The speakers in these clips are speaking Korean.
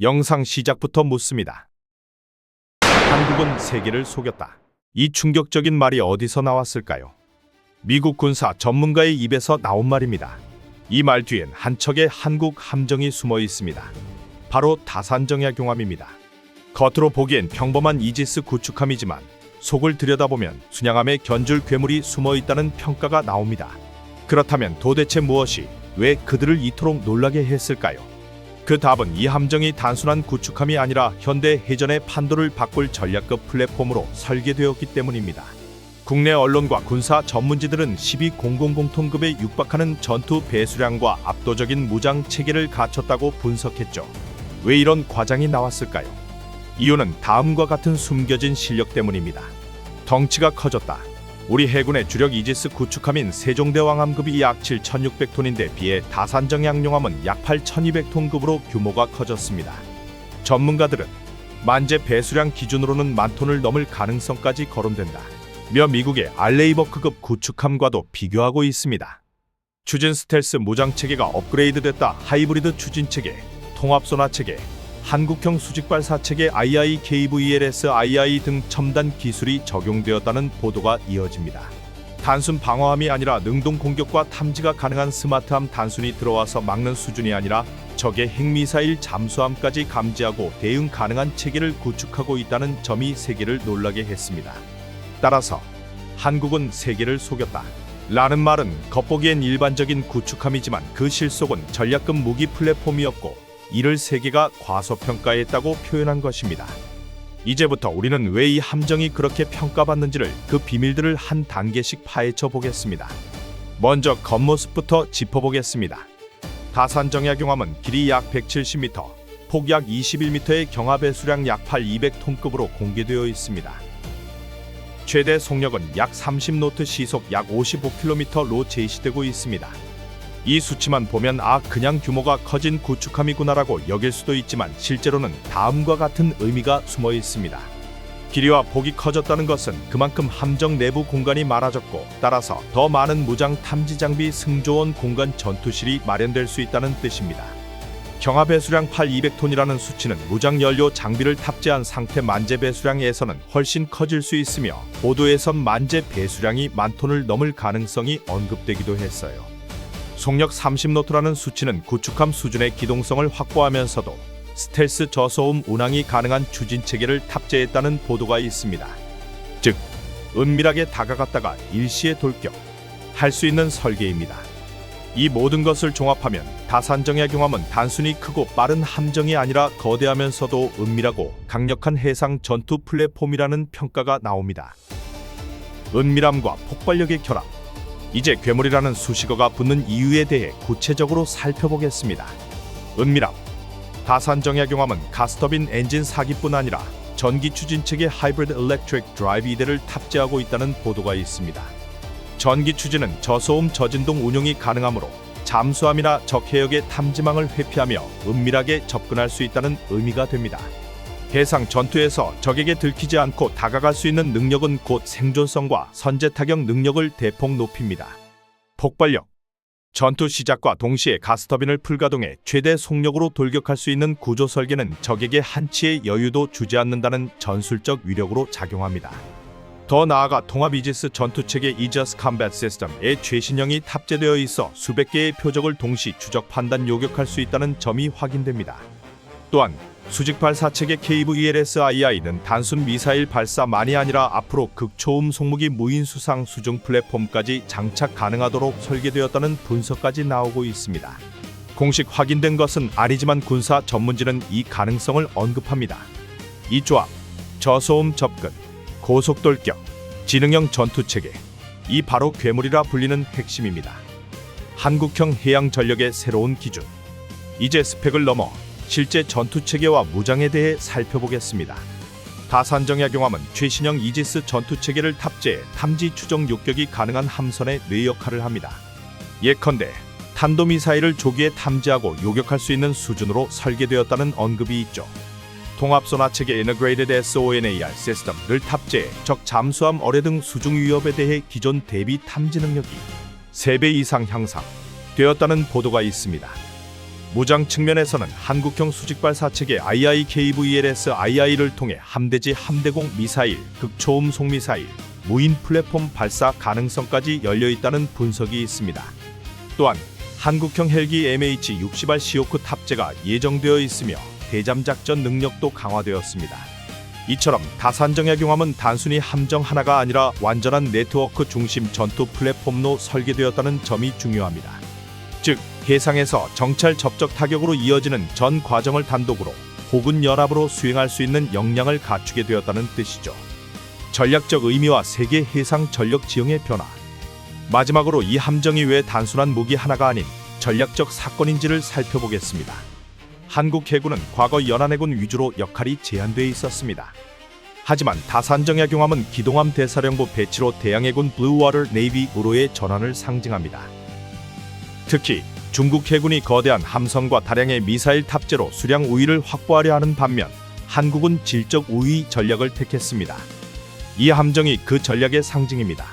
영상 시작부터 묻습니다. 한국은 세계를 속였다. 이 충격적인 말이 어디서 나왔을까요? 미국 군사 전문가의 입에서 나온 말입니다. 이 말 뒤엔 한 척의 한국 함정이 숨어 있습니다. 바로 다산정야경함입니다. 겉으로 보기엔 평범한 이지스 구축함이지만 속을 들여다보면 순양함에 견줄 괴물이 숨어 있다는 평가가 나옵니다. 그렇다면 도대체 무엇이 왜 그들을 이토록 놀라게 했을까요? 그 답은 이 함정이 단순한 구축함이 아니라 현대 해전의 판도를 바꿀 전략급 플랫폼으로 설계되었기 때문입니다. 국내 언론과 군사 전문지들은 12000톤급에 육박하는 전투 배수량과 압도적인 무장 체계를 갖췄다고 분석했죠. 왜 이런 과장이 나왔을까요? 이유는 다음과 같은 숨겨진 실력 때문입니다. 덩치가 커졌다. 우리 해군의 주력 이지스 구축함인 세종대왕함급이 약 7600톤인데 비해 다산정약용함은 약 8200톤급으로 규모가 커졌습니다. 전문가들은 만재 배수량 기준으로는 10,000톤을 넘을 가능성까지 거론된다. 며 미국의 알레이버크급 구축함과도 비교하고 있습니다. 추진 스텔스 무장체계가 업그레이드됐다. 하이브리드 추진체계, 통합소나체계, 한국형 수직발사체계 IIKVLS-II 등 첨단 기술이 적용되었다는 보도가 이어집니다. 단순 방어함이 아니라 능동 공격과 탐지가 가능한 스마트함, 단순히 들어와서 막는 수준이 아니라 적의 핵미사일 잠수함까지 감지하고 대응 가능한 체계를 구축하고 있다는 점이 세계를 놀라게 했습니다. 따라서 한국은 세계를 속였다 라는 말은 겉보기엔 일반적인 구축함이지만 그 실속은 전략급 무기 플랫폼이었고 이를 세계가 과소평가했다고 표현한 것입니다. 이제부터 우리는 왜 이 함정이 그렇게 평가받는지를, 그 비밀들을 한 단계씩 파헤쳐 보겠습니다. 먼저 겉모습부터 짚어보겠습니다. 다산정야경함은 길이 약 170m, 폭 약 21m의 경하배수량 약 8200톤급으로 공개되어 있습니다. 최대 속력은 약 30노트, 시속 약 55km로 제시되고 있습니다. 이 수치만 보면 그냥 규모가 커진 구축함이구나라고 여길 수도 있지만 실제로는 다음과 같은 의미가 숨어 있습니다. 길이와 폭이 커졌다는 것은 그만큼 함정 내부 공간이 많아졌고 따라서 더 많은 무장 탐지 장비, 승조원 공간, 전투실이 마련될 수 있다는 뜻입니다. 경하 배수량 8200톤이라는 수치는 무장 연료 장비를 탑재한 상태 만재 배수량에서는 훨씬 커질 수 있으며 보도에선 만재 배수량이 10,000톤을 넘을 가능성이 언급되기도 했어요. 속력 30노트라는 수치는 구축함 수준의 기동성을 확보하면서도 스텔스 저소음 운항이 가능한 추진체계를 탑재했다는 보도가 있습니다. 즉, 은밀하게 다가갔다가 일시에 돌격할 수 있는 설계입니다. 이 모든 것을 종합하면 다산정야경함은 단순히 크고 빠른 함정이 아니라 거대하면서도 은밀하고 강력한 해상 전투 플랫폼이라는 평가가 나옵니다. 은밀함과 폭발력의 결합. 이제 괴물이라는 수식어가 붙는 이유에 대해 구체적으로 살펴보겠습니다. 은밀함. 다산정야경함은 가스터빈 엔진 4기뿐 아니라 전기 추진체계 하이브리드 일렉트릭 드라이브 2대를 탑재하고 있다는 보도가 있습니다. 전기 추진은 저소음 저진동 운용이 가능하므로 잠수함이나 적 해역의 탐지망을 회피하며 은밀하게 접근할 수 있다는 의미가 됩니다. 해상 전투에서 적에게 들키지 않고 다가갈 수 있는 능력은 곧 생존성과 선제 타격 능력을 대폭 높입니다. 폭발력. 전투 시작과 동시에 가스터빈을 풀가동해 최대 속력으로 돌격할 수 있는 구조 설계는 적에게 한치의 여유도 주지 않는다는 전술적 위력으로 작용합니다. 더 나아가 통합 이지스 전투체계 이저스 컴뱃 시스템의 최신형이 탑재되어 있어 수백 개의 표적을 동시 추적, 판단, 요격할 수 있다는 점이 확인됩니다. 또한 수직발사체계 KVLS-II는 단순 미사일 발사만이 아니라 앞으로 극초음 송무기 무인수상 수중 플랫폼까지 장착 가능하도록 설계되었다는 분석까지 나오고 있습니다. 공식 확인된 것은 아니지만 군사 전문지는 이 가능성을 언급합니다. 이 조합, 저소음 접근, 고속 돌격, 지능형 전투체계, 이 바로 괴물이라 불리는 핵심입니다. 한국형 해양 전력의 새로운 기준. 이제 스펙을 넘어 실제 전투체계와 무장에 대해 살펴보겠습니다. 다산정야경함은 최신형 이지스 전투체계를 탑재해 탐지, 추정, 요격이 가능한 함선의 뇌 역할을 합니다. 예컨대 탄도미사일을 조기에 탐지하고 요격할 수 있는 수준으로 설계되었다는 언급이 있죠. 통합소나체계 Integrated SONAR 시스템을 탑재해 적 잠수함, 어뢰 등 수중 위협에 대해 기존 대비 탐지 능력이 3배 이상 향상되었다는 보도가 있습니다. 무장 측면에서는 한국형 수직발사체계 IIKVLS-II를 통해 함대지 함대공 미사일, 극초음 속미사일, 무인 플랫폼 발사 가능성까지 열려 있다는 분석이 있습니다. 또한 한국형 헬기 MH-60R 시호크 탑재가 예정되어 있으며 대잠 작전 능력도 강화되었습니다. 이처럼 다산정약용함은 단순히 함정 하나가 아니라 완전한 네트워크 중심 전투 플랫폼로 설계되었다는 점이 중요합니다. 즉, 해상에서 정찰 접촉 타격으로 이어지는 전 과정을 단독으로 혹은 연합으로 수행할 수 있는 역량을 갖추게 되었다는 뜻이죠. 전략적 의미와 세계 해상 전력 지형의 변화. 마지막으로 이 함정이 왜 단순한 무기 하나가 아닌 전략적 사건인지를 살펴보겠습니다. 한국 해군은 과거 연안해군 위주로 역할이 제한돼 있었습니다. 하지만 다산정약용함은 기동함 대사령부 배치로 대양해군 블루워터 네이비으로의 전환을 상징합니다. 특히 중국 해군이 거대한 함선과 다량의 미사일 탑재로 수량 우위를 확보하려 하는 반면 한국은 질적 우위 전략을 택했습니다. 이 함정이 그 전략의 상징입니다.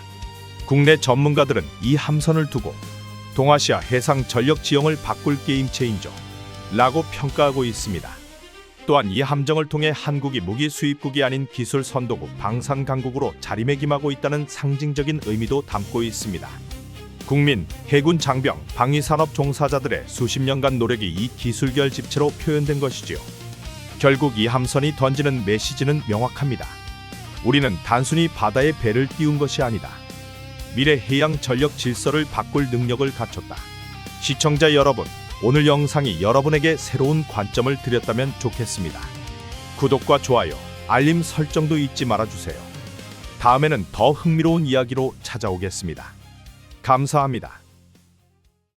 국내 전문가들은 이 함선을 두고 동아시아 해상 전력 지형을 바꿀 게임 체인저라고 평가하고 있습니다. 또한 이 함정을 통해 한국이 무기 수입국이 아닌 기술 선도국 방산 강국으로 자리매김하고 있다는 상징적인 의미도 담고 있습니다. 국민, 해군 장병, 방위산업 종사자들의 수십 년간 노력이 이 기술결 집체로 표현된 것이지요. 결국 이 함선이 던지는 메시지는 명확합니다. 우리는 단순히 바다에 배를 띄운 것이 아니다. 미래 해양 전력 질서를 바꿀 능력을 갖췄다. 시청자 여러분, 오늘 영상이 여러분에게 새로운 관점을 드렸다면 좋겠습니다. 구독과 좋아요, 알림 설정도 잊지 말아주세요. 다음에는 더 흥미로운 이야기로 찾아오겠습니다. 감사합니다.